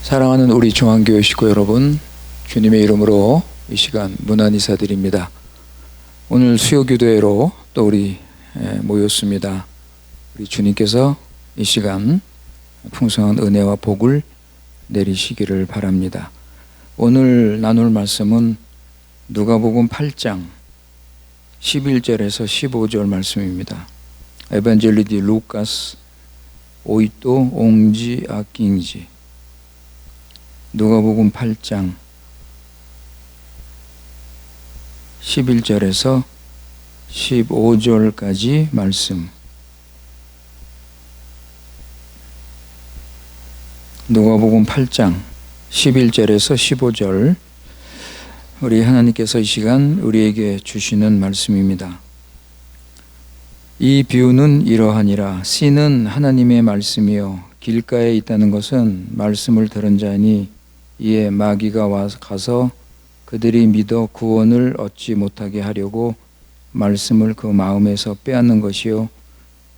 사랑하는 우리 중앙교회 식구 여러분, 주님의 이름으로 이 시간 문안 인사드립니다. 오늘 수요기도회로 또 우리 모였습니다. 우리 주님께서 이 시간 풍성한 은혜와 복을 내리시기를 바랍니다. 오늘 나눌 말씀은 누가복음 8장 11절에서 15절 말씀입니다. 에반젤리 디 루카스 오이또 옹지 아킹지. 누가복음 8장 11절에서 15절까지 말씀. 누가복음 8장 11절에서 15절, 우리 하나님께서 이 시간 우리에게 주시는 말씀입니다. 이 비유는 이러하니라. 씨는 하나님의 말씀이요 길가에 있다는 것은 말씀을 들은 자니, 이에 마귀가 가서 그들이 믿어 구원을 얻지 못하게 하려고 말씀을 그 마음에서 빼앗는 것이요,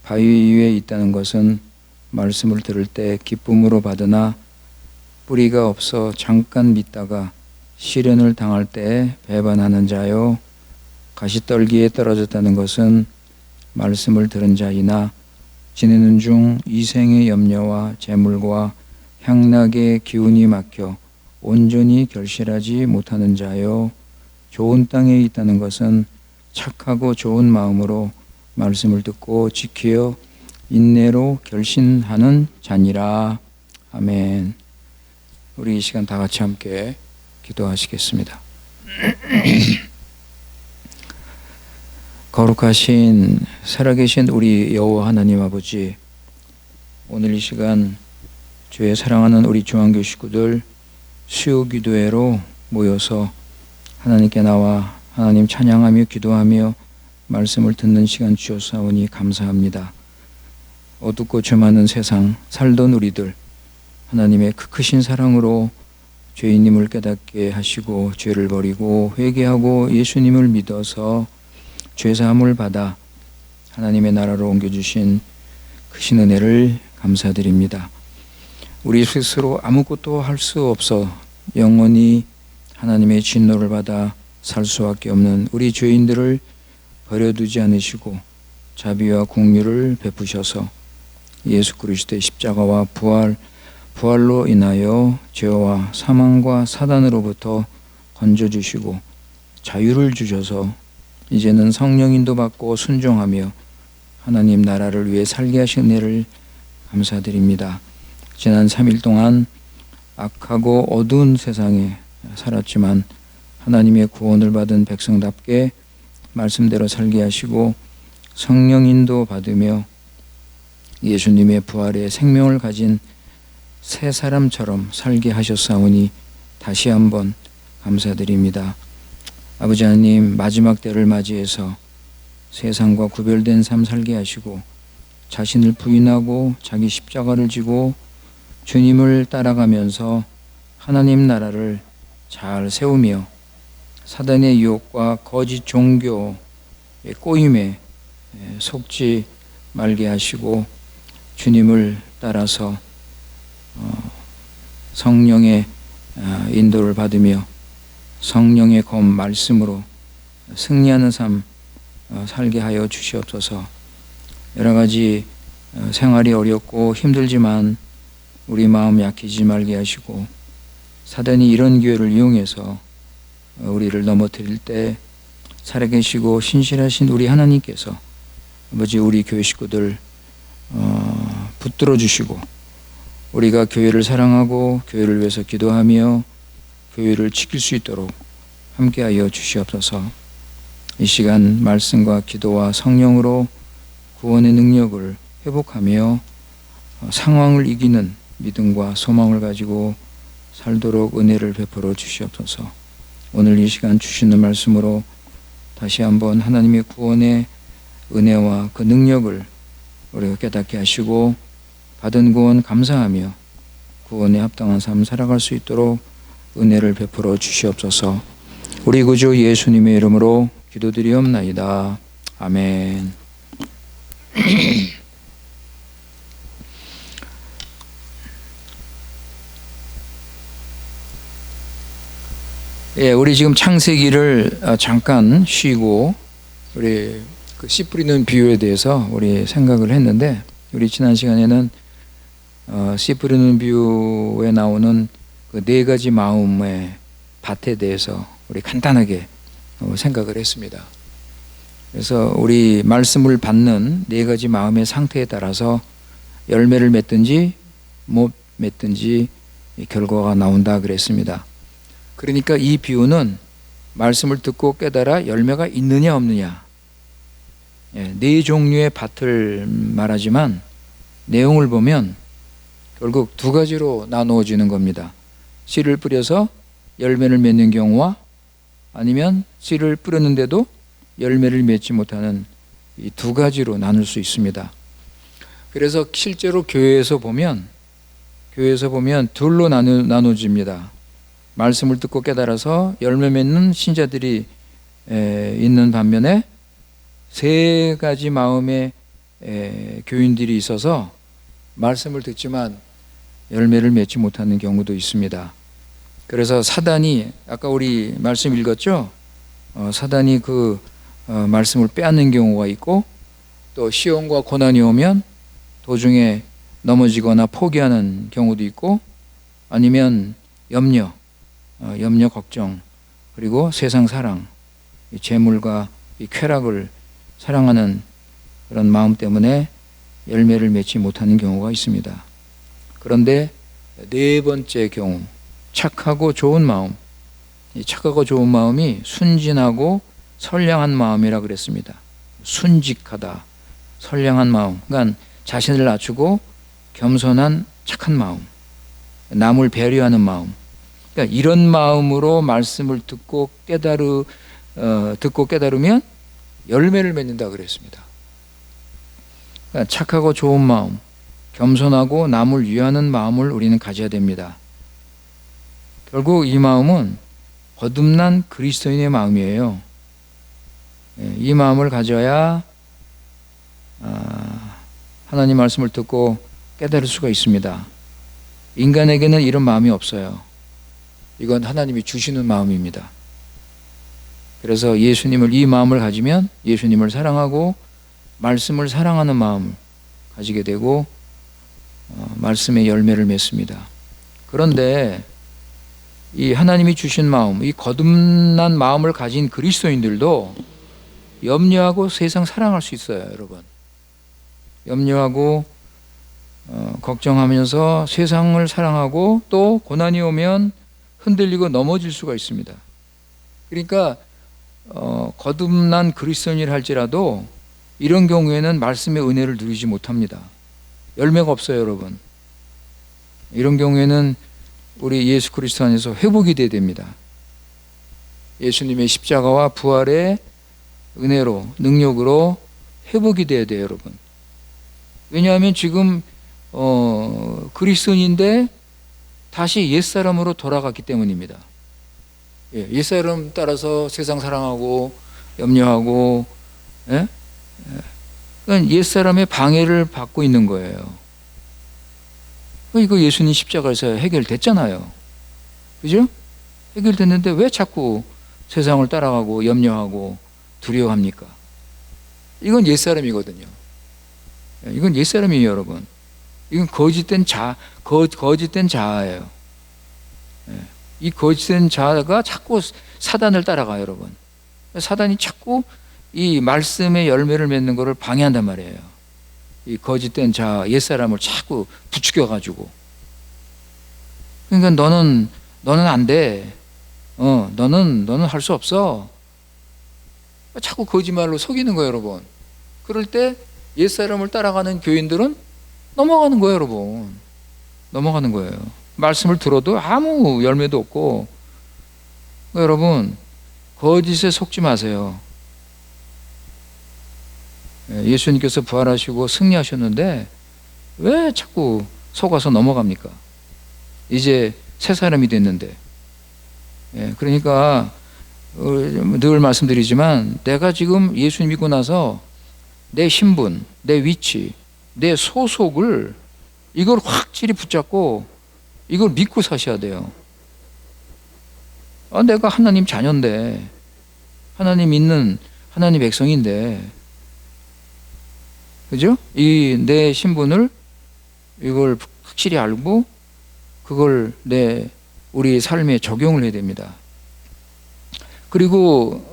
바위 위에 있다는 것은 말씀을 들을 때 기쁨으로 받으나 뿌리가 없어 잠깐 믿다가 시련을 당할 때 배반하는 자요, 가시떨기에 떨어졌다는 것은 말씀을 들은 자이나 지내는 중 이생의 염려와 재물과 향락의 기운이 막혀 온전히 결실하지 못하는 자요, 좋은 땅에 있다는 것은 착하고 좋은 마음으로 말씀을 듣고 지키어 인내로 결신하는 자니라. 아멘. 우리 이 시간 다 같이 함께 기도하시겠습니다. 거룩하신 살아계신 우리 여호와 하나님 아버지, 오늘 이 시간 주의 사랑하는 우리 중앙교회 식구들 수요기도회로 모여서 하나님께 나와 하나님 찬양하며 기도하며 말씀을 듣는 시간 주셨사오니 감사합니다. 어둡고 죄 많은 세상 살던 우리들, 하나님의 그 크신 사랑으로 죄인임을 깨닫게 하시고 죄를 버리고 회개하고 예수님을 믿어서 죄사함을 받아 하나님의 나라로 옮겨주신 크신 은혜를 감사드립니다. 우리 스스로 아무것도 할 수 없어 영원히 하나님의 진노를 받아 살 수밖에 없는 우리 죄인들을 버려두지 않으시고 자비와 긍휼을 베푸셔서 예수 그리스도의 십자가와 부활로 인하여 죄와 사망과 사단으로부터 건져주시고 자유를 주셔서 이제는 성령인도 받고 순종하며 하나님 나라를 위해 살게 하신 은혜를 감사드립니다. 지난 3일 동안 악하고 어두운 세상에 살았지만 하나님의 구원을 받은 백성답게 말씀대로 살게 하시고 성령인도 받으며 예수님의 부활의 생명을 가진 새 사람처럼 살게 하셨사오니 다시 한번 감사드립니다. 아버지 하나님, 마지막 때를 맞이해서 세상과 구별된 삶 살게 하시고 자신을 부인하고 자기 십자가를 지고 주님을 따라가면서 하나님 나라를 잘 세우며 사단의 유혹과 거짓 종교의 꼬임에 속지 말게 하시고 주님을 따라서 성령의 인도를 받으며 성령의 검 말씀으로 승리하는 삶 살게 하여 주시옵소서. 여러 가지 생활이 어렵고 힘들지만 우리 마음 약해지지 말게 하시고 사단이 이런 기회를 이용해서 우리를 넘어뜨릴 때 살아계시고 신실하신 우리 하나님께서 아버지 우리 교회 식구들 붙들어 주시고 우리가 교회를 사랑하고 교회를 위해서 기도하며 교회를 지킬 수 있도록 함께하여 주시옵소서. 이 시간 말씀과 기도와 성령으로 구원의 능력을 회복하며 상황을 이기는 믿음과 소망을 가지고 살도록 은혜를 베풀어 주시옵소서. 오늘 이 시간 주시는 말씀으로 다시 한번 하나님의 구원의 은혜와 그 능력을 우리가 깨닫게 하시고 받은 구원 감사하며 구원에 합당한 삶 살아갈 수 있도록 은혜를 베풀어 주시옵소서. 우리 구주 예수님의 이름으로 기도드리옵나이다. 아멘. 예, 우리 지금 창세기를 잠깐 쉬고 우리 그 씨 뿌리는 비유에 대해서 우리 생각을 했는데, 우리 지난 시간에는 씨 뿌리는 비유에 나오는 그 네 가지 마음의 밭에 대해서 우리 간단하게 생각을 했습니다. 그래서 우리 말씀을 받는 네 가지 마음의 상태에 따라서 열매를 맺든지 못 맺든지 결과가 나온다 그랬습니다. 그러니까 이 비유는 말씀을 듣고 깨달아 열매가 있느냐 없느냐, 네 종류의 밭을 말하지만 내용을 보면 결국 두 가지로 나누어지는 겁니다. 씨를 뿌려서 열매를 맺는 경우와 아니면 씨를 뿌렸는데도 열매를 맺지 못하는 이 두 가지로 나눌 수 있습니다. 그래서 실제로 교회에서 보면 둘로 나눠집니다. 말씀을 듣고 깨달아서 열매 맺는 신자들이 있는 반면에 세 가지 마음의 교인들이 있어서 말씀을 듣지만 열매를 맺지 못하는 경우도 있습니다. 그래서 사단이, 아까 우리 말씀 읽었죠? 사단이 그 말씀을 빼앗는 경우가 있고, 또 시험과 고난이 오면 도중에 넘어지거나 포기하는 경우도 있고, 아니면 염려, 걱정, 그리고 세상 사랑, 이 재물과 이 쾌락을 사랑하는 그런 마음 때문에 열매를 맺지 못하는 경우가 있습니다. 그런데 네 번째 경우, 착하고 좋은 마음, 이 착하고 좋은 마음이 순진하고 선량한 마음이라 그랬습니다. 순직하다, 선량한 마음, 그러니까 자신을 낮추고 겸손한 착한 마음, 남을 배려하는 마음. 그러니까 이런 마음으로 말씀을 듣고 깨달으면 열매를 맺는다 그랬습니다. 그러니까 착하고 좋은 마음, 겸손하고 남을 위하는 마음을 우리는 가져야 됩니다. 결국 이 마음은 거듭난 그리스도인의 마음이에요. 이 마음을 가져야 하나님 말씀을 듣고 깨달을 수가 있습니다. 인간에게는 이런 마음이 없어요. 이건 하나님이 주시는 마음입니다. 그래서 이 마음을 가지면 예수님을 사랑하고 말씀을 사랑하는 마음을 가지게 되고 말씀의 열매를 맺습니다. 그런데 이 하나님이 주신 마음, 이 거듭난 마음을 가진 그리스도인들도 염려하고 세상 사랑할 수 있어요, 여러분. 염려하고 걱정하면서 세상을 사랑하고 또 고난이 오면 흔들리고 넘어질 수가 있습니다. 그러니까 거듭난 그리스도인이라 할지라도 이런 경우에는 말씀의 은혜를 누리지 못합니다. 열매가 없어요, 여러분. 이런 경우에는 우리 예수 그리스도 안에서 회복이 돼야 됩니다. 예수님의 십자가와 부활의 은혜로, 능력으로 회복이 돼야 돼요, 여러분. 왜냐하면 지금 그리스도인인데 다시 옛사람으로 돌아갔기 때문입니다. 옛사람 따라서 세상 사랑하고 염려하고, 그러니까 옛사람의 방해를 받고 있는 거예요. 이거 예수님 십자가에서 해결됐잖아요. 그죠? 해결됐는데 왜 자꾸 세상을 따라가고 염려하고 두려워합니까? 이건 옛사람이거든요. 이건 옛사람이에요, 여러분. 이건 거짓된 자아예요. 이 거짓된 자아가 자꾸 사단을 따라가요, 여러분. 사단이 자꾸 이 말씀의 열매를 맺는 것을 방해한단 말이에요. 이 거짓된 자아, 옛사람을 자꾸 부추겨가지고. 그러니까 너는 안 돼. 너는 할 수 없어. 자꾸 거짓말로 속이는 거예요, 여러분. 그럴 때 옛사람을 따라가는 교인들은 넘어가는 거예요, 여러분. 넘어가는 거예요. 말씀을 들어도 아무 열매도 없고. 그러니까 여러분, 거짓에 속지 마세요. 예수님께서 부활하시고 승리하셨는데 왜 자꾸 속아서 넘어갑니까? 이제 새 사람이 됐는데. 그러니까 늘 말씀드리지만 내가 지금 예수 믿고 나서 내 신분, 내 위치, 내 소속을 이걸 확실히 붙잡고 이걸 믿고 사셔야 돼요. 내가 하나님 자녀인데, 하나님 있는 하나님 백성인데, 그죠? 이 내 신분을 이걸 확실히 알고 그걸 우리 삶에 적용을 해야 됩니다. 그리고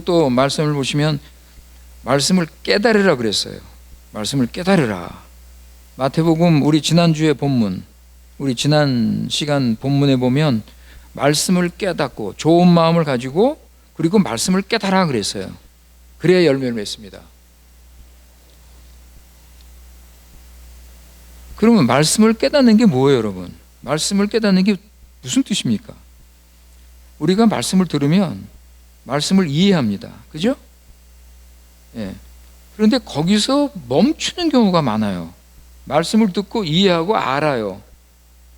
또 말씀을 보시면 말씀을 깨달으라 그랬어요. 말씀을 깨달으라. 마태복음 우리 지난주에 본문, 우리 지난 시간 본문에 보면 말씀을 깨닫고 좋은 마음을 가지고 그리고 말씀을 깨달아 그랬어요. 그래야 열매를 맺습니다. 그러면 말씀을 깨닫는 게 뭐예요, 여러분? 말씀을 깨닫는 게 무슨 뜻입니까? 우리가 말씀을 들으면 말씀을 이해합니다. 그죠? 예. 그런데 거기서 멈추는 경우가 많아요. 말씀을 듣고 이해하고 알아요.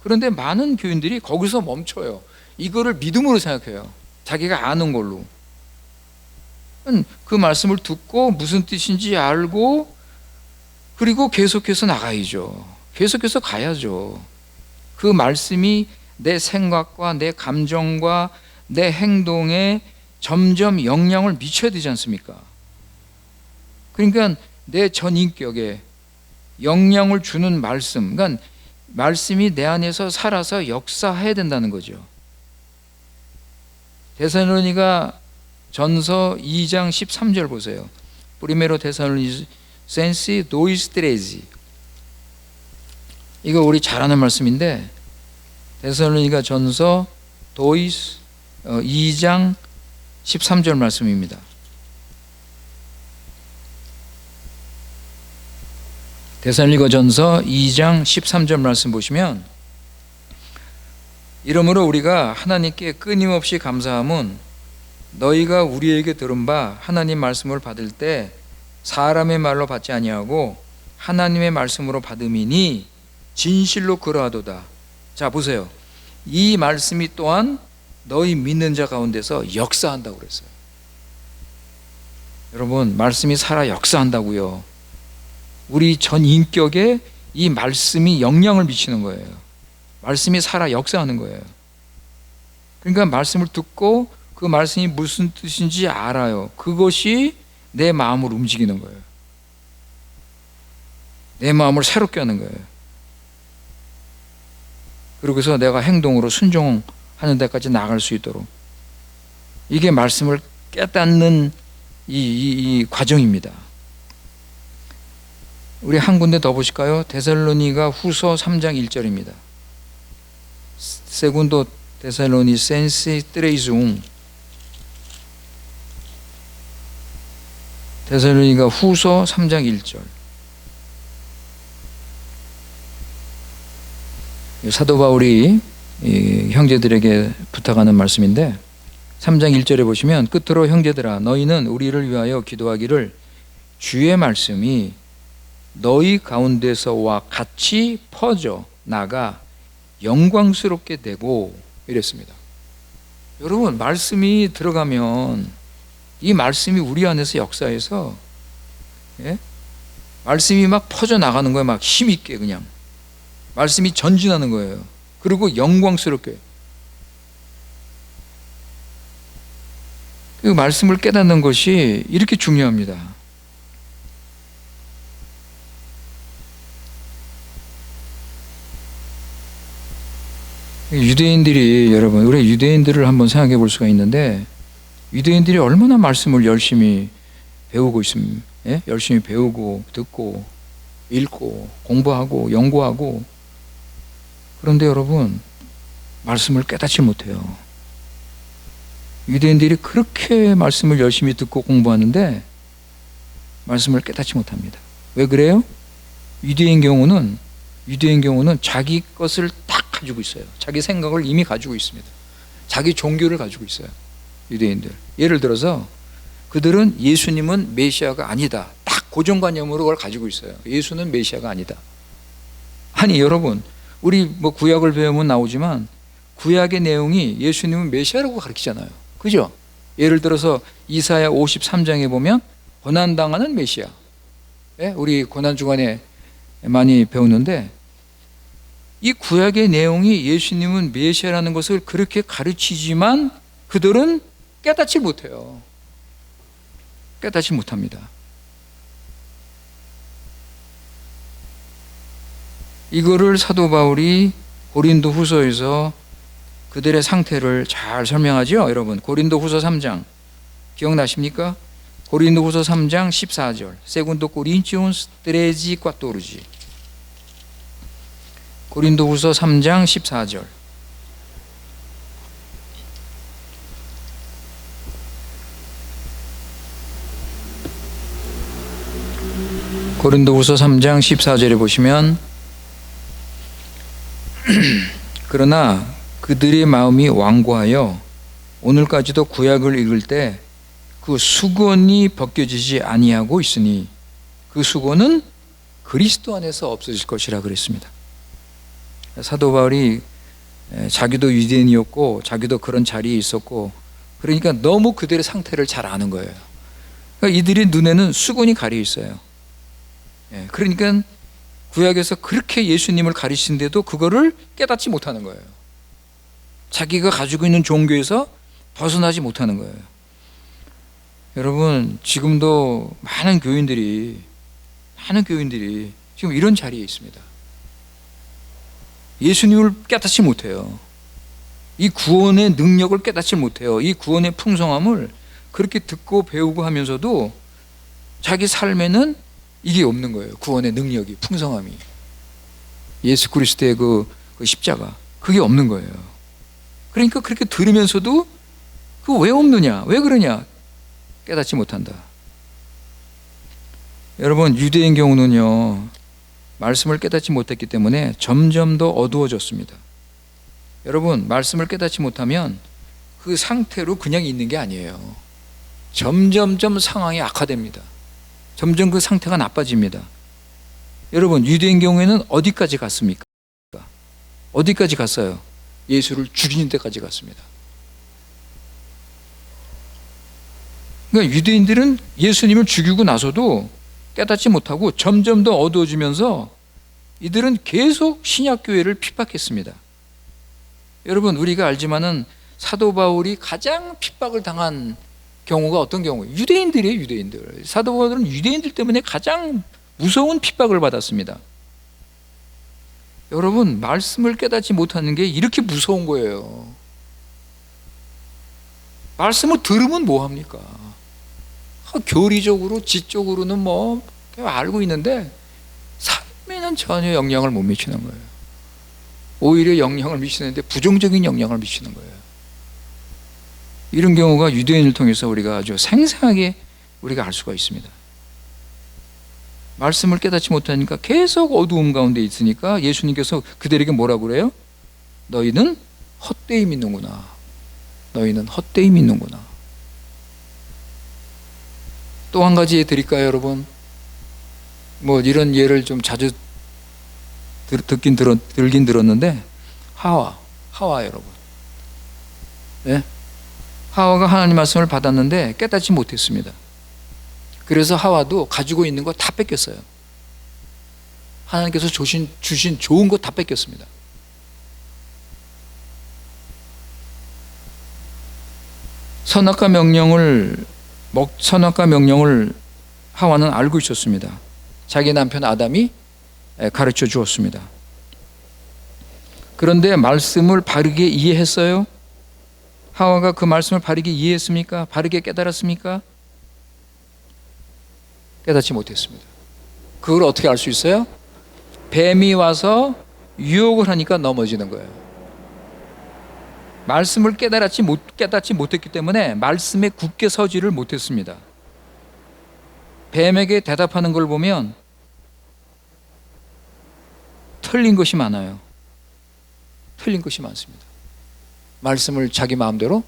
그런데 많은 교인들이 거기서 멈춰요. 이거를 믿음으로 생각해요. 자기가 아는 걸로. 그 말씀을 듣고 무슨 뜻인지 알고 그리고 계속해서 나가야죠. 계속해서 가야죠. 그 말씀이 내 생각과 내 감정과 내 행동에 점점 영향을 미쳐야 되지 않습니까? 그러니까 내 전인격에 영향을 주는 말씀, 그러니까 말씀이 내 안에서 살아서 역사해야 된다는 거죠. 데살로니가 전서 2장 13절 보세요. 프리메로 데살로니센시 도이스 트레지. 이거 우리 잘 아는 말씀인데 데살로니가 전서 도이스 2장 13절 말씀입니다. 데살로니가 전서 2장 13절 말씀 보시면 이러므로 우리가 하나님께 끊임없이 감사함은 너희가 우리에게 들은 바 하나님 말씀을 받을 때 사람의 말로 받지 아니하고 하나님의 말씀으로 받음이니 진실로 그러하도다. 자 보세요. 이 말씀이 또한 너희 믿는 자 가운데서 역사한다고 그랬어요. 여러분 말씀이 살아 역사한다고요. 우리 전 인격에 이 말씀이 영향을 미치는 거예요. 말씀이 살아 역사하는 거예요. 그러니까 말씀을 듣고 그 말씀이 무슨 뜻인지 알아요. 그것이 내 마음을 움직이는 거예요. 내 마음을 새롭게 하는 거예요. 그러고서 내가 행동으로 순종하는 데까지 나갈 수 있도록 이게 말씀을 깨닫는 이 과정입니다. 우리 한 군데 더 보실까요? 데살로니가 후서 3장 1절입니다. 세군도 데살로니센시 트레이숭. 데살로니가 후서 3장 1절. 사도 바울이 형제들에게 부탁하는 말씀인데 3장 1절에 보시면 끝으로 형제들아 너희는 우리를 위하여 기도하기를 주의 말씀이 너희 가운데서와 같이 퍼져 나가 영광스럽게 되고 이랬습니다. 여러분 말씀이 들어가면 이 말씀이 우리 안에서 역사해서 말씀이 막 퍼져 나가는 거예요. 막 힘있게 그냥 말씀이 전진하는 거예요. 그리고 영광스럽게 그 말씀을 깨닫는 것이 이렇게 중요합니다. 유대인들이 여러분 우리 유대인들을 한번 생각해 볼 수가 있는데 유대인들이 얼마나 말씀을 열심히 배우고 있습니다. 열심히 배우고 듣고 읽고 공부하고 연구하고 그런데 여러분 말씀을 깨닫지 못해요. 유대인들이 그렇게 말씀을 열심히 듣고 공부하는데 말씀을 깨닫지 못합니다. 왜 그래요? 유대인 경우는 자기 것을 딱 가지고 있어요. 자기 생각을 이미 가지고 있습니다. 자기 종교를 가지고 있어요. 유대인들. 예를 들어서 그들은 예수님은 메시아가 아니다. 딱 고정관념으로 그걸 가지고 있어요. 예수는 메시아가 아니다. 아니 여러분 우리 뭐 구약을 배우면 나오지만 구약의 내용이 예수님은 메시아라고 가르치잖아요. 그죠? 예를 들어서 이사야 53장에 보면 고난당하는 메시아. 우리 고난주간에 많이 배웠는데 이 구약의 내용이 예수님은 메시아라는 것을 그렇게 가르치지만 그들은 깨닫지 못해요. 깨닫지 못합니다. 이거를 사도 바울이 고린도 후서에서 그들의 상태를 잘 설명하죠. 여러분, 고린도 후서 3장 기억나십니까? 고린도 후서 3장 14절. 세군도 코린티온스 13:14. 고린도 후서 3장 14절. 고린도 후서 3장 14절에 보시면 그러나 그들의 마음이 완고하여 오늘까지도 구약을 읽을 때 그 수건이 벗겨지지 아니하고 있으니 그 수건은 그리스도 안에서 없어질 것이라 그랬습니다. 사도 바울이 자기도 유대인이었고 자기도 그런 자리에 있었고 그러니까 너무 그들의 상태를 잘 아는 거예요. 그러니까 이들의 눈에는 수건이 가려 있어요. 그러니까 구약에서 그렇게 예수님을 가르치는데도 그거를 깨닫지 못하는 거예요. 자기가 가지고 있는 종교에서 벗어나지 못하는 거예요. 여러분, 지금도 많은 교인들이 지금 이런 자리에 있습니다. 예수님을 깨닫지 못해요. 이 구원의 능력을 깨닫지 못해요. 이 구원의 풍성함을 그렇게 듣고 배우고 하면서도 자기 삶에는 이게 없는 거예요. 구원의 능력이, 풍성함이. 예수 그리스도의 그 십자가, 그게 없는 거예요. 그러니까 그렇게 들으면서도 그 왜 없느냐, 왜 그러냐 깨닫지 못한다. 여러분, 유대인 경우는요, 말씀을 깨닫지 못했기 때문에 점점 더 어두워졌습니다. 여러분, 말씀을 깨닫지 못하면 그 상태로 그냥 있는 게 아니에요. 점점점 상황이 악화됩니다. 점점 그 상태가 나빠집니다. 여러분, 유대인 경우에는 어디까지 갔습니까? 어디까지 갔어요? 예수를 죽이는 데까지 갔습니다. 그러니까 유대인들은 예수님을 죽이고 나서도 깨닫지 못하고 점점 더 어두워지면서 이들은 계속 신약교회를 핍박했습니다. 여러분, 우리가 알지만은 사도 바울이 가장 핍박을 당한 경우가 어떤 경우예요? 유대인들이에요, 유대인들. 사도 바울은 유대인들 때문에 가장 무서운 핍박을 받았습니다. 여러분, 말씀을 깨닫지 못하는 게 이렇게 무서운 거예요. 말씀을 들으면 뭐합니까? 교리적으로, 지적으로는 뭐 알고 있는데 삶에는 전혀 영향을 못 미치는 거예요. 오히려 영향을 미치는데 부정적인 영향을 미치는 거예요. 이런 경우가 유대인을 통해서 우리가 아주 생생하게 우리가 알 수가 있습니다. 말씀을 깨닫지 못하니까 계속 어두움 가운데 있으니까 예수님께서 그들에게 뭐라고 그래요? 너희는 헛되이 믿는구나. 너희는 헛되이 믿는구나. 또 한 가지 드릴까요, 여러분? 뭐 이런 예를 좀 자주 들긴 들었는데 하와 여러분. 네? 하와가 하나님 말씀을 받았는데 깨닫지 못했습니다. 그래서 하와도 가지고 있는 거 다 뺏겼어요. 하나님께서 주신 좋은 거 다 뺏겼습니다. 선악과 명령을 하와는 알고 있었습니다. 자기 남편 아담이 가르쳐 주었습니다. 그런데 말씀을 바르게 이해했어요? 하와가 그 말씀을 바르게 이해했습니까? 바르게 깨달았습니까? 깨닫지 못했습니다. 그걸 어떻게 알 수 있어요? 뱀이 와서 유혹을 하니까 넘어지는 거예요. 말씀을 깨닫지 못했기 때문에 말씀에 굳게 서지를 못했습니다. 뱀에게 대답하는 걸 보면 틀린 것이 많아요. 틀린 것이 많습니다. 말씀을 자기 마음대로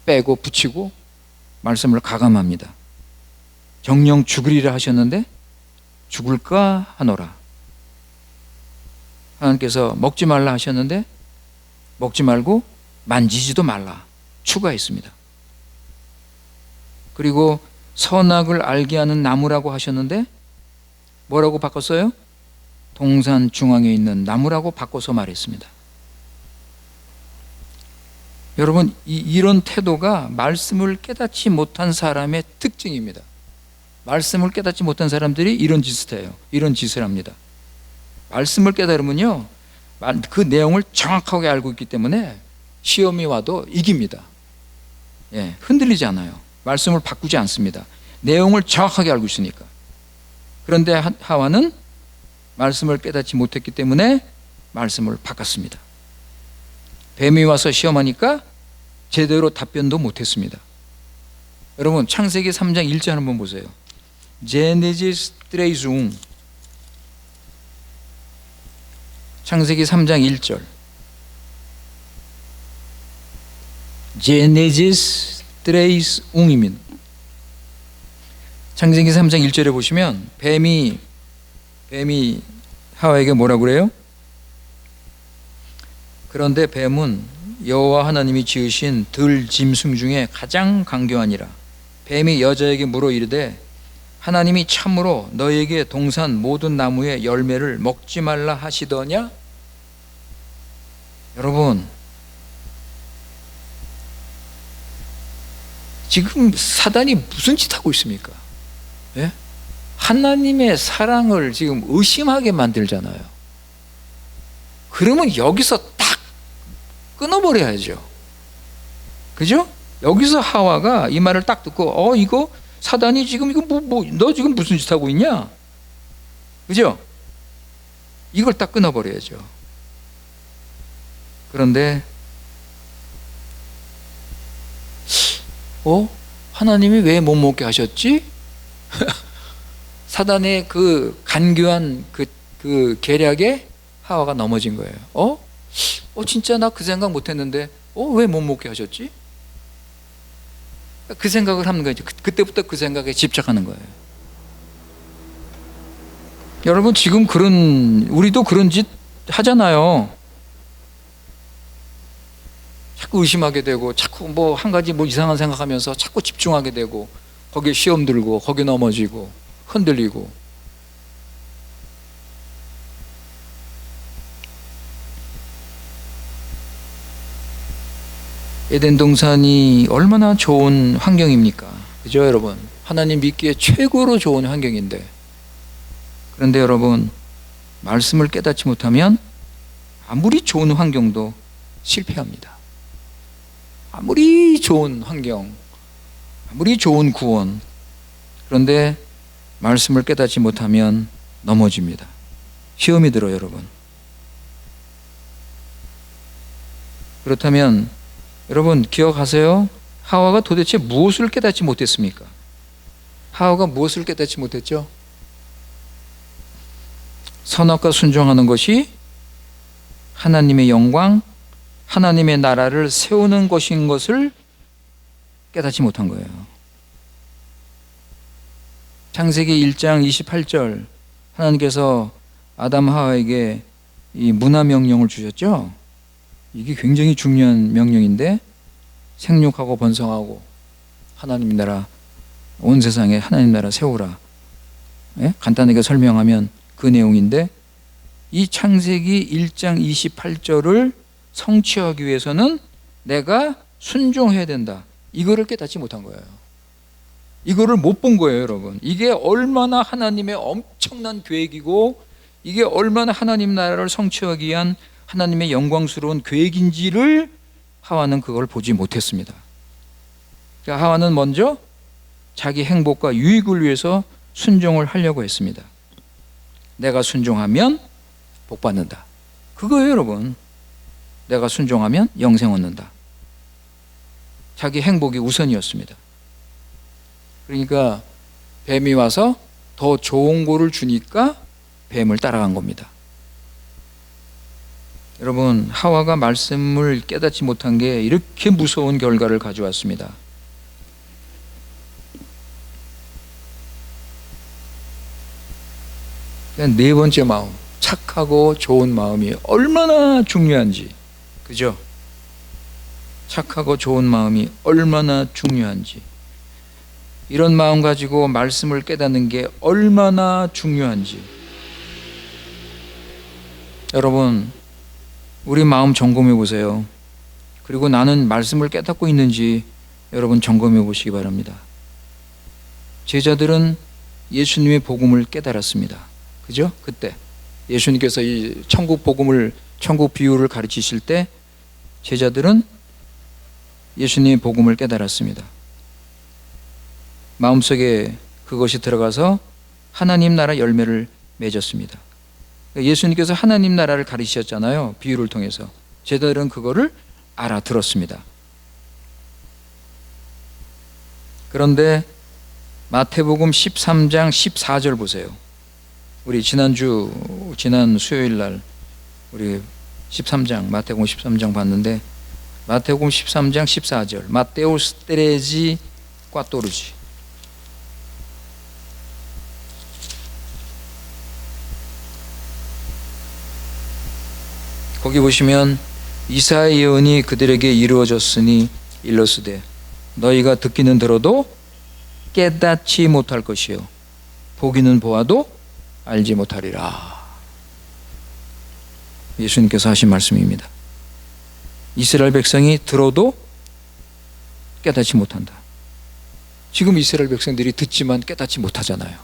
빼고 붙이고 말씀을 가감합니다. 정령 죽으리라 하셨는데 죽을까 하노라. 하나님께서 먹지 말라 하셨는데 먹지 말고 만지지도 말라 추가했습니다. 그리고 선악을 알게 하는 나무라고 하셨는데 뭐라고 바꿨어요? 동산 중앙에 있는 나무라고 바꿔서 말했습니다. 여러분, 이런 태도가 말씀을 깨닫지 못한 사람의 특징입니다. 말씀을 깨닫지 못한 사람들이 이런 짓을 해요. 이런 짓을 합니다. 말씀을 깨달으면요, 그 내용을 정확하게 알고 있기 때문에 시험이 와도 이깁니다. 예, 흔들리지 않아요. 말씀을 바꾸지 않습니다. 내용을 정확하게 알고 있으니까. 그런데 하와는 말씀을 깨닫지 못했기 때문에 말씀을 바꿨습니다. 뱀이 와서 시험하니까 제대로 답변도 못했습니다. 여러분, 창세기 3장 1절 한번 보세요. 제네시스 3:1. 창세기 3장 1절. 제네시스 3:1입니다. 창세기 3장 1절에 보시면 뱀이 하와에게 뭐라고 그래요? 그런데 뱀은 여호와 하나님이 지으신 들 짐승 중에 가장 강교하니라. 뱀이 여자에게 물어 이르되 하나님이 참으로 너에게 동산 모든 나무의 열매를 먹지 말라 하시더냐? 여러분, 지금 사단이 무슨 짓 하고 있습니까? 예? 하나님의 사랑을 지금 의심하게 만들잖아요. 그러면 여기서 딱 끊어버려야죠. 그죠? 여기서 하와가 이 말을 딱 듣고 이거 사단이 지금 이거 너 지금 무슨 짓 하고 있냐? 그죠? 이걸 딱 끊어버려야죠. 그런데 하나님이 왜 못 먹게 하셨지? 사단의 그 간교한 그 계략에 하와가 넘어진 거예요. 진짜 나 그 생각 못 했는데 왜 못 먹게 하셨지? 그 생각을 하는 거죠. 그때부터 그 생각에 집착하는 거예요. 여러분, 지금 우리도 그런 짓 하잖아요. 자꾸 의심하게 되고, 자꾸 한 가지 이상한 생각하면서 자꾸 집중하게 되고, 거기에 시험 들고, 거기에 넘어지고, 흔들리고. 에덴 동산이 얼마나 좋은 환경입니까? 그죠, 여러분? 하나님 믿기에 최고로 좋은 환경인데, 그런데 여러분, 말씀을 깨닫지 못하면 아무리 좋은 환경도 실패합니다. 아무리 좋은 환경, 아무리 좋은 구원, 그런데 말씀을 깨닫지 못하면 넘어집니다. 시험이 들어요, 여러분. 그렇다면 여러분, 기억하세요? 하와가 도대체 무엇을 깨닫지 못했습니까? 하와가 무엇을 깨닫지 못했죠? 선악과 순종하는 것이 하나님의 영광, 하나님의 나라를 세우는 것인 것을 깨닫지 못한 거예요. 창세기 1장 28절, 하나님께서 아담 하와에게 이 문화 명령을 주셨죠? 이게 굉장히 중요한 명령인데, 생육하고 번성하고 하나님 나라, 온 세상에 하나님 나라 세우라. 예? 간단하게 설명하면 그 내용인데, 이 창세기 1장 28절을 성취하기 위해서는 내가 순종해야 된다. 이거를 깨닫지 못한 거예요. 이거를 못 본 거예요, 여러분. 이게 얼마나 하나님의 엄청난 계획이고, 이게 얼마나 하나님 나라를 성취하기 위한 하나님의 영광스러운 계획인지를 하와는 그걸 보지 못했습니다. 그러니까 하와는 먼저 자기 행복과 유익을 위해서 순종을 하려고 했습니다. 내가 순종하면 복 받는다. 그거예요, 여러분. 내가 순종하면 영생 얻는다. 자기 행복이 우선이었습니다. 그러니까 뱀이 와서 더 좋은 거를 주니까 뱀을 따라간 겁니다. 여러분, 하와가 말씀을 깨닫지 못한 게 이렇게 무서운 결과를 가져왔습니다. 네 번째 마음, 착하고 좋은 마음이 얼마나 중요한지, 그죠? 착하고 좋은 마음이 얼마나 중요한지, 이런 마음 가지고 말씀을 깨닫는 게 얼마나 중요한지, 여러분, 우리 마음 점검해 보세요. 그리고 나는 말씀을 깨닫고 있는지 여러분 점검해 보시기 바랍니다. 제자들은 예수님의 복음을 깨달았습니다. 그죠? 그때 예수님께서 이 천국 복음을, 천국 비유를 가르치실 때 제자들은 예수님의 복음을 깨달았습니다. 마음속에 그것이 들어가서 하나님 나라 열매를 맺었습니다. 예수님께서 하나님 나라를 가르치셨잖아요. 비유를 통해서. 제자들은 그거를 알아들었습니다. 그런데 마태복음 13장 14절 보세요. 우리 지난 수요일 날 우리 13장, 마태복음 13장 봤는데 마태복음 13장 14절 마테오스 테레지 꽈토르지. 거기 보시면 이사야 예언이 그들에게 이루어졌으니 일러스되 너희가 듣기는 들어도 깨닫지 못할 것이요 보기는 보아도 알지 못하리라. 예수님께서 하신 말씀입니다. 이스라엘 백성이 들어도 깨닫지 못한다. 지금 이스라엘 백성들이 듣지만 깨닫지 못하잖아요.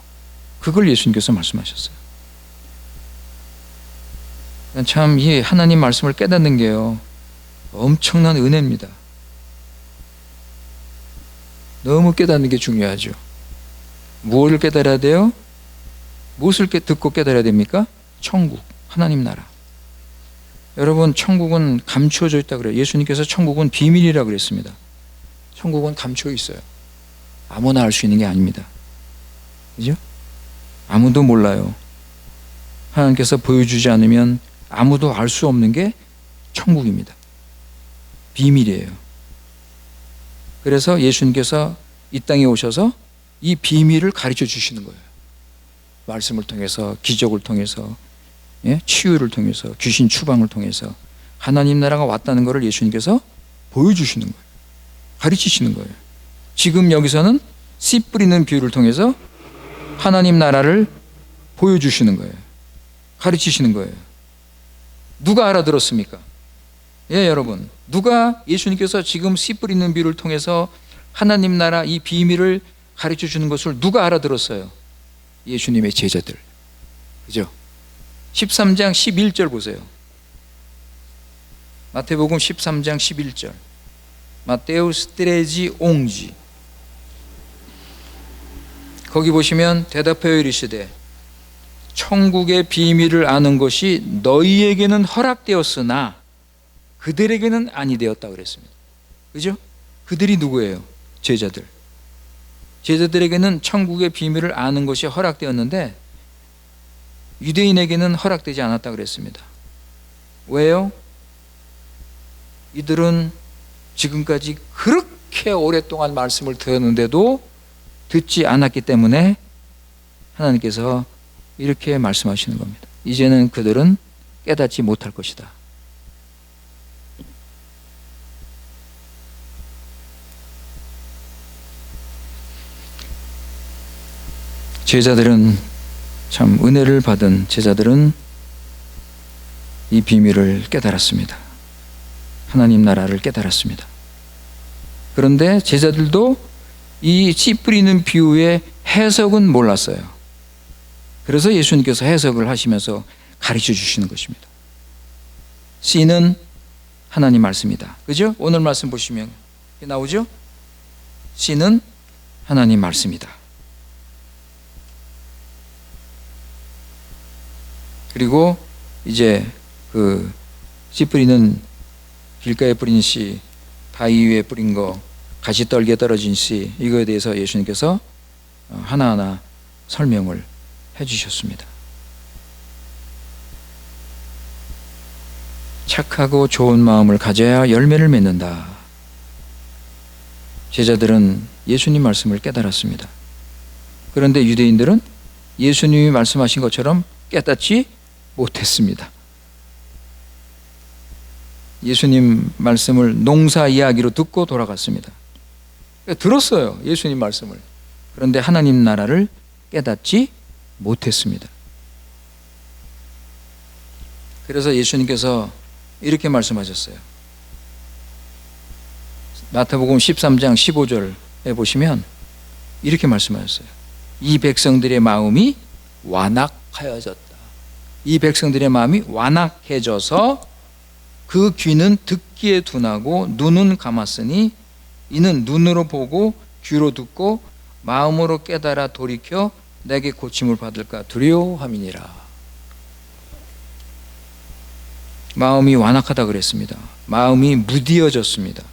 그걸 예수님께서 말씀하셨어요. 참 이 하나님 말씀을 깨닫는 게요 엄청난 은혜입니다. 너무 깨닫는 게 중요하죠. 무엇을 깨달아야 돼요? 무엇을 듣고 깨달아야 됩니까? 천국, 하나님 나라. 여러분, 천국은 감추어져 있다 그래요. 예수님께서 천국은 비밀이라고 그랬습니다. 천국은 감추어 있어요. 아무나 알 수 있는 게 아닙니다. 그죠? 아무도 몰라요. 하나님께서 보여주지 않으면 아무도 알 수 없는 게 천국입니다. 비밀이에요. 그래서 예수님께서 이 땅에 오셔서 이 비밀을 가르쳐 주시는 거예요. 말씀을 통해서, 기적을 통해서, 치유를 통해서, 귀신 추방을 통해서 하나님 나라가 왔다는 것을 예수님께서 보여주시는 거예요. 가르치시는 거예요. 지금 여기서는 씨 뿌리는 비유를 통해서 하나님 나라를 보여주시는 거예요. 가르치시는 거예요. 누가 알아들었습니까? 예, 여러분. 누가 예수님께서 지금 씨 뿌리는 비유를 통해서 하나님 나라 이 비밀을 가르쳐 주는 것을 누가 알아들었어요? 예수님의 제자들. 그죠? 13장 11절 보세요. 마태복음 13장 11절. 마테오스 테레지 옹지. 거기 보시면 대답하여 이르시되 천국의 비밀을 아는 것이 너희에게는 허락되었으나 그들에게는 아니 되었다 그랬습니다. 그죠? 그들이 누구예요? 제자들. 제자들에게는 천국의 비밀을 아는 것이 허락되었는데 유대인에게는 허락되지 않았다 그랬습니다. 왜요? 이들은 지금까지 그렇게 오랫동안 말씀을 들었는데도 듣지 않았기 때문에 하나님께서 이렇게 말씀하시는 겁니다. 이제는 그들은 깨닫지 못할 것이다. 제자들은 참 은혜를 받은 제자들은 이 비밀을 깨달았습니다. 하나님 나라를 깨달았습니다. 그런데 제자들도 이 씨 뿌리는 비유의 해석은 몰랐어요. 그래서 예수님께서 해석을 하시면서 가르쳐 주시는 것입니다. 씨는 하나님 말씀이다. 그죠? 오늘 말씀 보시면 나오죠? 씨는 하나님 말씀이다. 그리고 이제 그 씨 뿌리는 길가에 뿌린 씨, 바위 위에 뿌린 거, 가시떨기에 떨어진 씨, 이거에 대해서 예수님께서 하나하나 설명을 해주셨습니다. 착하고 좋은 마음을 가져야 열매를 맺는다. 제자들은 예수님 말씀을 깨달았습니다. 그런데 유대인들은 예수님이 말씀하신 것처럼 깨닫지 못했습니다. 예수님 말씀을 농사 이야기로 듣고 돌아갔습니다. 들었어요, 예수님 말씀을. 그런데 하나님 나라를 깨닫지 못했습니다. 그래서 예수님께서 이렇게 말씀하셨어요. 마태복음 13장 15절에 보시면 이렇게 말씀하셨어요. 이 백성들의 마음이 완악하여졌다. 이 백성들의 마음이 완악해져서 그 귀는 듣기에 둔하고 눈은 감았으니 이는 눈으로 보고 귀로 듣고 마음으로 깨달아 돌이켜 내게 고침을 받을까 두려워함이니라. 마음이 완악하다 그랬습니다. 마음이 무디어졌습니다.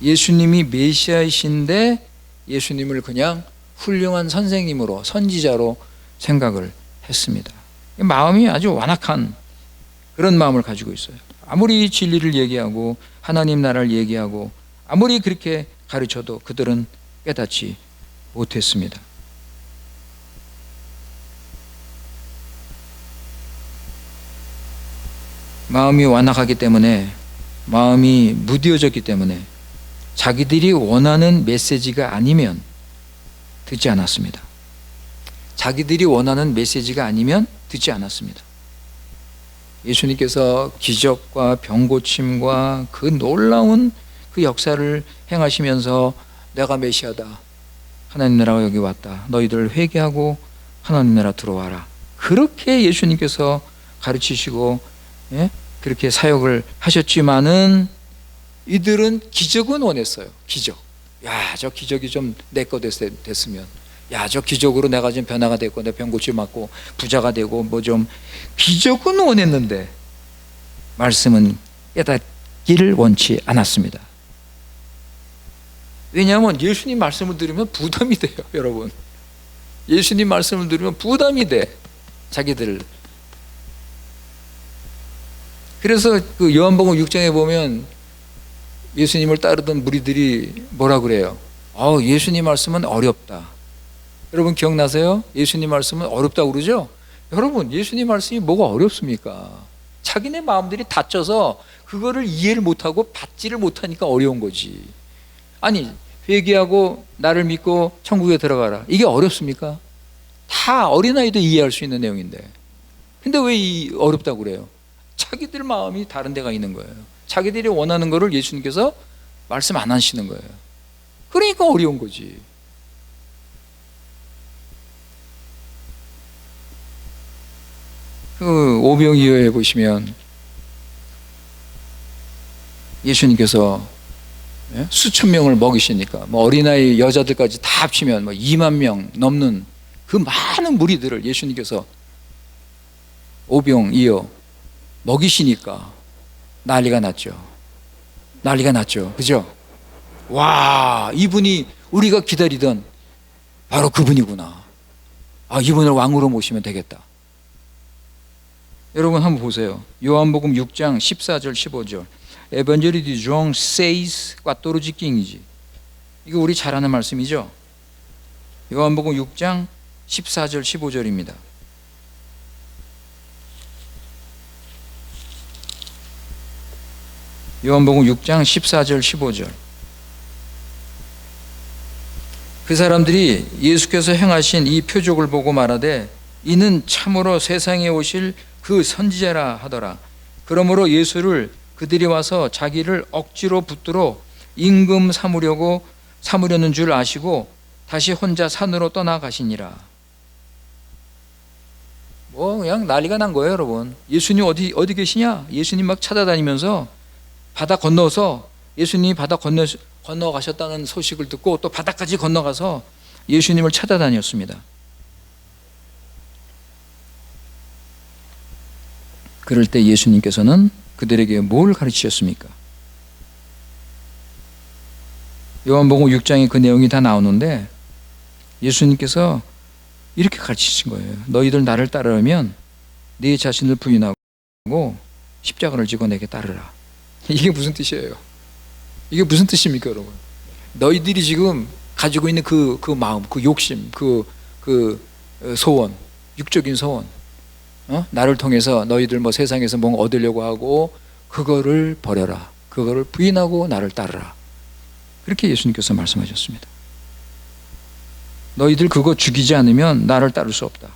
예수님이 메시아이신데 예수님을 그냥 훌륭한 선생님으로 선지자로 생각을 했습니다. 마음이 아주 완악한 그런 마음을 가지고 있어요. 아무리 진리를 얘기하고 하나님 나라를 얘기하고 아무리 그렇게 가르쳐도 그들은 깨닫지 못했습니다. 마음이 완악하기 때문에, 마음이 무디어졌기 때문에 자기들이 원하는 메시지가 아니면 듣지 않았습니다. 자기들이 원하는 메시지가 아니면 듣지 않았습니다. 예수님께서 기적과 병고침과 그 놀라운 그 역사를 행하시면서 내가 메시아다, 하나님 나라가 여기 왔다, 너희들 회개하고 하나님 나라 들어와라, 그렇게 예수님께서 가르치시고 그렇게 사역을 하셨지만은 이들은 기적은 원했어요. 기적. 야, 저 기적이 좀 내 거 됐으면, 야, 저 기적으로 내가 좀 변화가 됐고 내 병고침 맞고 부자가 되고 뭐 좀 기적은 원했는데 말씀은 깨닫기를 원치 않았습니다. 왜냐하면 예수님 말씀을 들으면 부담이 돼요, 여러분. 예수님 말씀을 들으면 부담이 돼, 자기들. 그래서 그 요한복음 6장에 보면 예수님을 따르던 무리들이 뭐라 그래요? 예수님 말씀은 어렵다. 여러분 기억나세요? 예수님 말씀은 어렵다고 그러죠? 여러분, 예수님 말씀이 뭐가 어렵습니까? 자기네 마음들이 다쳐서 그거를 이해를 못하고 받지를 못하니까 어려운 거지. 아니, 회개하고 나를 믿고 천국에 들어가라, 이게 어렵습니까? 다 어린아이도 이해할 수 있는 내용인데, 근데 왜 어렵다고 그래요? 자기들 마음이 다른 데가 있는 거예요. 자기들이 원하는 거를 예수님께서 말씀 안 하시는 거예요. 그러니까 어려운 거지. 그 오병이어에 보시면 예수님께서 수천 명을 먹이시니까 뭐 어린아이 여자들까지 다 합치면 뭐 2만 명 넘는 그 많은 무리들을 예수님께서 오병이어 먹이시니까 난리가 났죠. 난리가 났죠. 그죠? 와, 이분이 우리가 기다리던 바로 그분이구나. 이분을 왕으로 모시면 되겠다. 여러분 한번 보세요. 요한복음 6장 14절 15절. Evangelho de João 6, 14, 15. 이거 우리 잘 아는 말씀이죠? 요한복음 6장 14절 15절입니다. 요한복음 6장 14절 15절. 그 사람들이 예수께서 행하신 이 표적을 보고 말하되 이는 참으로 세상에 오실 그 선지자라 하더라. 그러므로 예수를 그들이 와서 자기를 억지로 붙들어 임금 삼으려는 줄 아시고 다시 혼자 산으로 떠나가시니라. 그냥 난리가 난 거예요, 여러분. 예수님 어디 계시냐? 예수님 막 찾아다니면서 바다 건너서, 예수님이 바다 건너가셨다는 소식을 듣고 또 바다까지 건너가서 예수님을 찾아다녔습니다. 그럴 때 예수님께서는 그들에게 뭘 가르치셨습니까? 요한복음 6장에 그 내용이 다 나오는데 예수님께서 이렇게 가르치신 거예요. 너희들 나를 따르면 네 자신을 부인하고 십자가를 지고 내게 따르라. 이게 무슨 뜻이에요? 이게 무슨 뜻입니까, 여러분? 너희들이 지금 가지고 있는 그 마음, 그 욕심, 그 소원, 육적인 소원, 나를 통해서 너희들 뭐 세상에서 뭔가 얻으려고 하고 그거를 버려라. 그거를 부인하고 나를 따르라. 그렇게 예수님께서 말씀하셨습니다. 너희들 그거 죽이지 않으면 나를 따를 수 없다.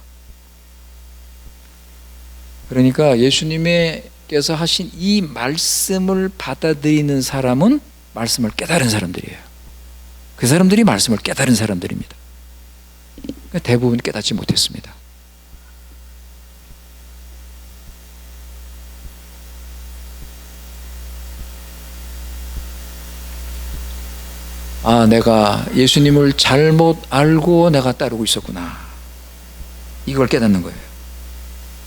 그러니까 예수님께서 하신 이 말씀을 받아들이는 사람은 말씀을 깨달은 사람들이에요. 그 사람들이 말씀을 깨달은 사람들입니다. 그러니까 대부분 깨닫지 못했습니다. 아, 내가 예수님을 잘못 알고 내가 따르고 있었구나. 이걸 깨닫는 거예요.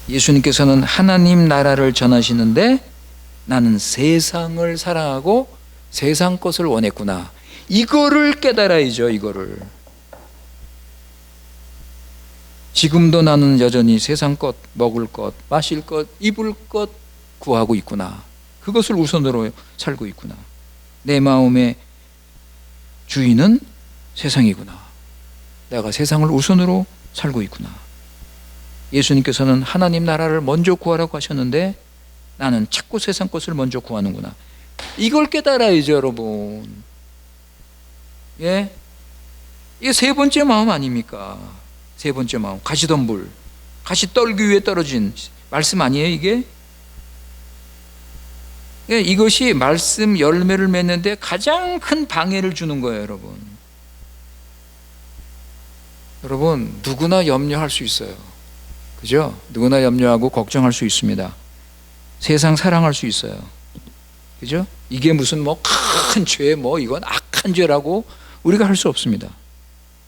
예수님께서는 하나님 나라를 전하시는데 나는 세상을 사랑하고 세상 것을 원했구나. 이거를 깨달아야죠. 이거를. 지금도 나는 여전히 세상 것, 먹을 것, 마실 것, 입을 것 구하고 있구나. 그것을 우선으로 살고 있구나. 내 마음의 주인은 세상이구나. 내가 세상을 우선으로 살고 있구나. 예수님께서는 하나님 나라를 먼저 구하라고 하셨는데 나는 자꾸 세상 것을 먼저 구하는구나. 이걸 깨달아야죠, 여러분. 예? 이게 세 번째 마음 아닙니까? 세 번째 마음. 가시덤불. 가시 떨기 위해 떨어진 말씀 아니에요, 이게? 예, 이것이 말씀 열매를 맺는데 가장 큰 방해를 주는 거예요, 여러분. 여러분, 누구나 염려할 수 있어요. 그죠? 누구나 염려하고 걱정할 수 있습니다. 세상 사랑할 수 있어요. 그죠? 이게 무슨 뭐 큰 죄, 뭐 이건 악한 죄라고 우리가 할 수 없습니다.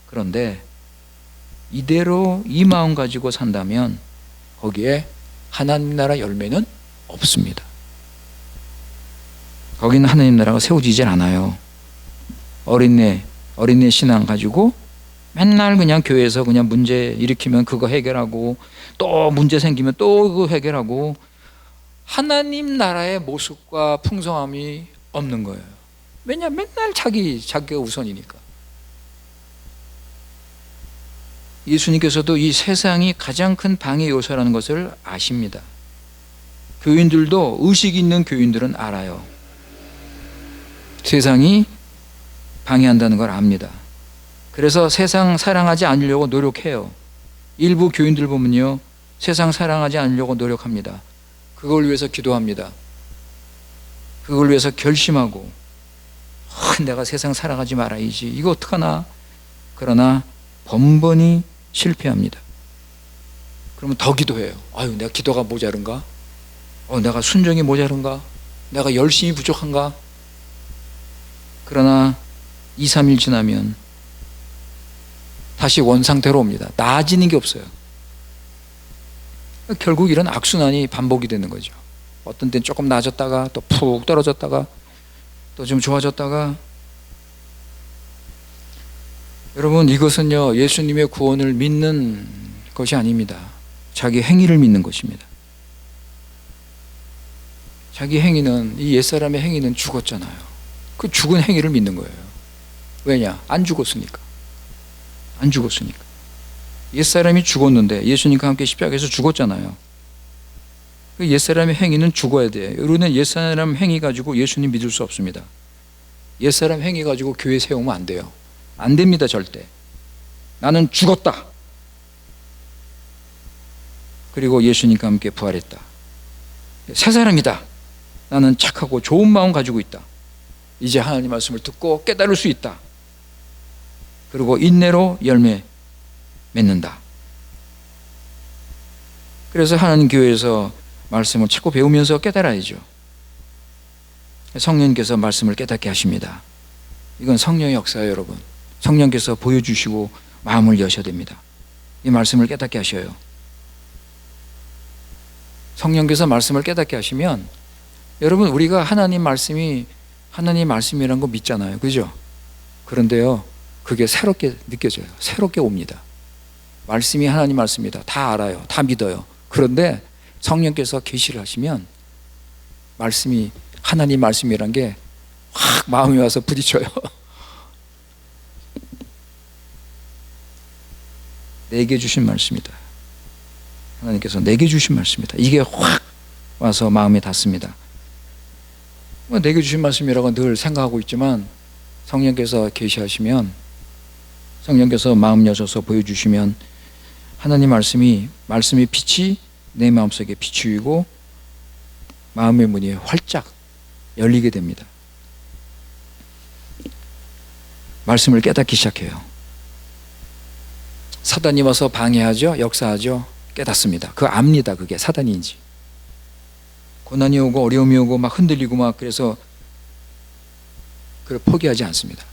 그런데 이대로 이 마음 가지고 산다면 거기에 하나님 나라 열매는 없습니다. 거기는 하나님 나라가 세워지질 않아요. 어린애 신앙 가지고 맨날 그냥 교회에서 그냥 문제 일으키면 그거 해결하고 또 문제 생기면 또 그거 해결하고 하나님 나라의 모습과 풍성함이 없는 거예요. 왜냐? 맨날 자기가 우선이니까. 예수님께서도 이 세상이 가장 큰 방해 요소라는 것을 아십니다. 교인들도 의식 있는 교인들은 알아요. 세상이 방해한다는 걸 압니다. 그래서 세상 사랑하지 않으려고 노력해요. 일부 교인들 보면요, 세상 사랑하지 않으려고 노력합니다. 그걸 위해서 기도합니다. 그걸 위해서 결심하고 내가 세상 사랑하지 말아야지. 이거 어떡하나. 그러나 번번이 실패합니다. 그러면 더 기도해요. 아유, 내가 기도가 모자른가? 내가 순종이 모자른가? 내가 열심히 부족한가? 그러나 2, 3일 지나면 다시 원상태로 옵니다. 나아지는 게 없어요. 결국 이런 악순환이 반복이 되는 거죠. 어떤 때는 조금 나아졌다가 또 푹 떨어졌다가 또 좀 좋아졌다가. 여러분, 이것은요, 예수님의 구원을 믿는 것이 아닙니다. 자기 행위를 믿는 것입니다. 자기 행위는, 이 옛사람의 행위는 죽었잖아요. 그 죽은 행위를 믿는 거예요. 왜냐? 안 죽었으니까. 안 죽었으니까. 옛사람이 죽었는데 예수님과 함께 십자가에서 죽었잖아요. 그 옛사람의 행위는 죽어야 돼요. 우리는 옛사람 행위 가지고 예수님 믿을 수 없습니다. 옛사람 행위 가지고 교회 세우면 안 돼요. 안 됩니다, 절대. 나는 죽었다. 그리고 예수님과 함께 부활했다. 새 사람이다. 나는 착하고 좋은 마음 가지고 있다. 이제 하나님 말씀을 듣고 깨달을 수 있다. 그리고 인내로 열매 맺는다. 그래서 하나님 교회에서 말씀을 자꾸 배우면서 깨달아야죠. 성령님께서 말씀을 깨닫게 하십니다. 이건 성령의 역사예요, 여러분. 성령께서 보여주시고 마음을 여셔야 됩니다. 이 말씀을 깨닫게 하셔요. 성령께서 말씀을 깨닫게 하시면, 여러분, 우리가 하나님 말씀이 하나님 말씀이라는 거 믿잖아요. 그죠? 그런데요, 그게 새롭게 느껴져요. 새롭게 옵니다. 말씀이 하나님 말씀이다. 다 알아요. 다 믿어요. 그런데 성령께서 계시를 하시면 말씀이 하나님 말씀이란 게 확 마음이 와서 부딪혀요. 내게 주신 말씀이다. 하나님께서 내게 주신 말씀이다. 이게 확 와서 마음에 닿습니다. 내게 주신 말씀이라고 늘 생각하고 있지만 성령께서 계시하시면, 성령께서 마음 여셔서 보여주시면 하나님 말씀이 빛이 내 마음속에 비추이고 마음의 문이 활짝 열리게 됩니다. 말씀을 깨닫기 시작해요. 사단이 와서 방해하죠, 역사하죠. 깨닫습니다. 그거 압니다. 그게 사단인지. 고난이 오고 어려움이 오고 막 흔들리고 막 그래서 그걸 포기하지 않습니다.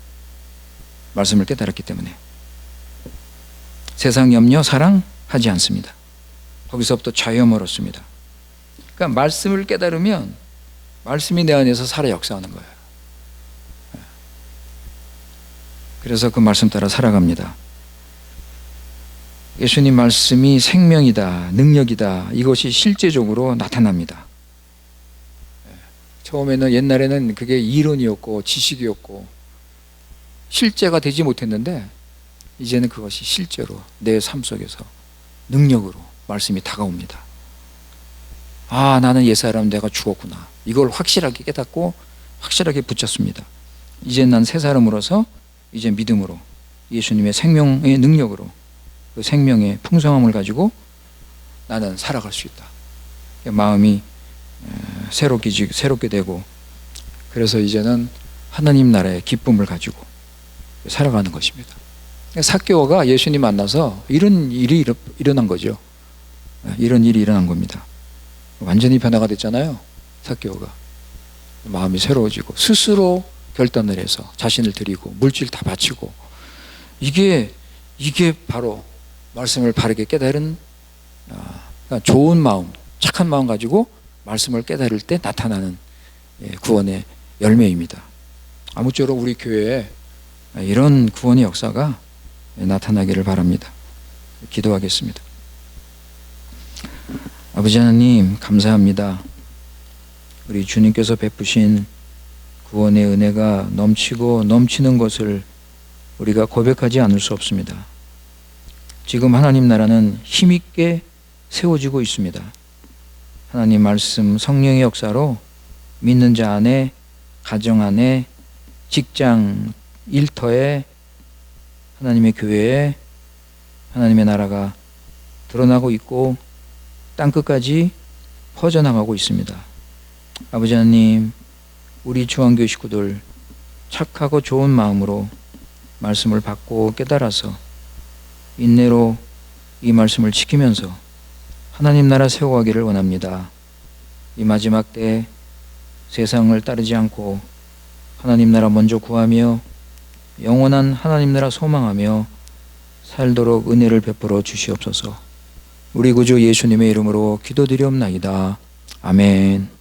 말씀을 깨달았기 때문에. 세상 염려, 사랑 하지 않습니다. 거기서부터 자유함을 얻습니다. 그러니까 말씀을 깨달으면 말씀이 내 안에서 살아 역사하는 거예요. 그래서 그 말씀 따라 살아갑니다. 예수님 말씀이 생명이다, 능력이다, 이것이 실제적으로 나타납니다. 처음에는, 옛날에는 그게 이론이었고 지식이었고 실제가 되지 못했는데 이제는 그것이 실제로 내 삶 속에서 능력으로 말씀이 다가옵니다. 아, 나는 옛사람 내가 죽었구나. 이걸 확실하게 깨닫고 확실하게 붙잡습니다. 이제 난 새 사람으로서 이제 믿음으로 예수님의 생명의 능력으로 그 생명의 풍성함을 가지고 나는 살아갈 수 있다. 마음이 새롭게 되고, 그래서 이제는 하나님 나라의 기쁨을 가지고 살아가는 것입니다. 삭개오가 예수님 만나서 이런 일이 일어난 거죠. 이런 일이 일어난 겁니다. 완전히 변화가 됐잖아요. 삭개오가 마음이 새로워지고 스스로 결단을 해서 자신을 드리고 물질 다 바치고, 이게 바로 말씀을 바르게 깨달은 좋은 마음, 착한 마음 가지고 말씀을 깨달을 때 나타나는 구원의 열매입니다. 아무쪼록 우리 교회에 이런 구원의 역사가 나타나기를 바랍니다. 기도하겠습니다. 아버지 하나님, 감사합니다. 우리 주님께서 베푸신 구원의 은혜가 넘치고 넘치는 것을 우리가 고백하지 않을 수 없습니다. 지금 하나님 나라는 힘있게 세워지고 있습니다. 하나님 말씀, 성령의 역사로 믿는 자 안에, 가정 안에, 직장, 일터에, 하나님의 교회에 하나님의 나라가 드러나고 있고 땅끝까지 퍼져나가고 있습니다. 아버지 하나님, 우리 중앙교회 식구들 착하고 좋은 마음으로 말씀을 받고 깨달아서 인내로 이 말씀을 지키면서 하나님 나라 세워가기를 원합니다. 이 마지막 때 세상을 따르지 않고 하나님 나라 먼저 구하며 영원한 하나님 나라 소망하며 살도록 은혜를 베풀어 주시옵소서. 우리 구주 예수님의 이름으로 기도드리옵나이다. 아멘.